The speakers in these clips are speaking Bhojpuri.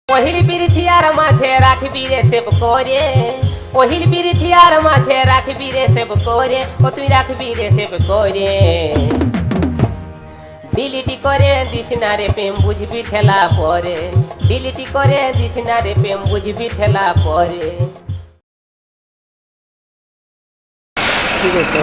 पहिल बिरथियार माछे राखबी रे सेब करे पहिल बिरथियार माछे राखबी रे सेब करे ও তুই রাখবি রে সেব করে ডিলিটি করে দিস না রে প্রেম বুঝবি ঠেলা পরে ডিলিটি করে দিস না রে প্রেম বুঝবি ঠেলা পরে ঠিক আছে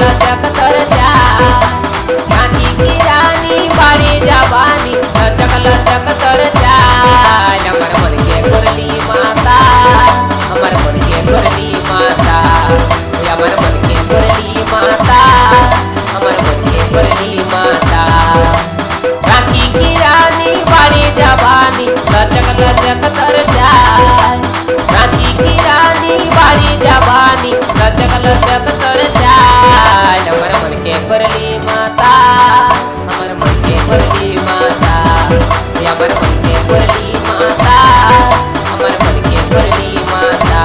लचक तर जा रानी की रानी बारी जवानी लचक लचक तर जा हमर मन के करली माता हमर मन के करली माता हमर मन के करली माता हमर मन के करली माता रानी की रानी बारी जवानी लचक लचक तर जा रानी की रानी बारी जवानी लचक लचक तर जा हमर मन के करली माता हमर मन के करली माता हमर मन के करली माता हमर मन के करली माता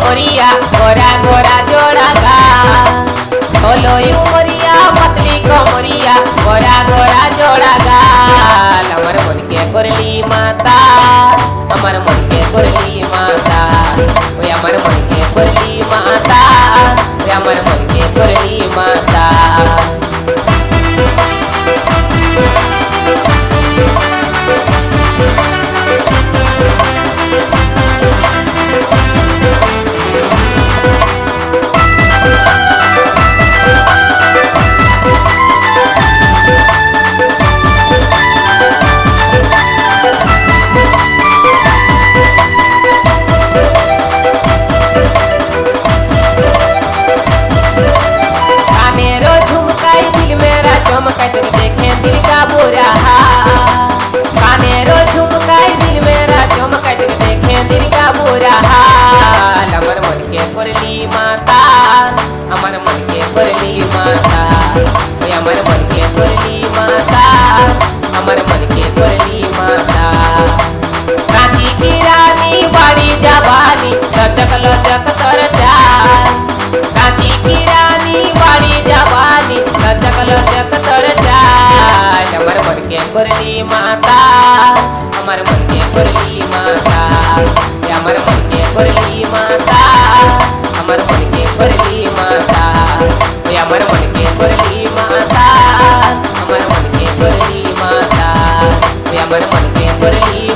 मोरिया गोरा गोरा जोड़ा गा बोलो उमरिया पतली कोमरिया गोरा गोरा जोड़ा गा हमर मन के करली माता हमर मन के करली माता ओए हमर मन के करली माता ओए हमर मन के करली माता चमकत देखे दिल का बुरा काने रो झुमकाई दिल मेरा चमकत देखे दिल का बुरा हाल हमर मन के करली माता हमर मन के करली माता हमर मन के करली माता हमर मन के करली माता रानी की रानी बाड़ी जवानी लचक लचक तर जा रानी की रानी बाड़ी जवानी लचक लचक तर जा हमर मन के करली माता हमर मन के करली माता हमर मन के करली माता हमर मन के करली माता हमर मन के करली माता हमर मन के करली माता हमर मन के करली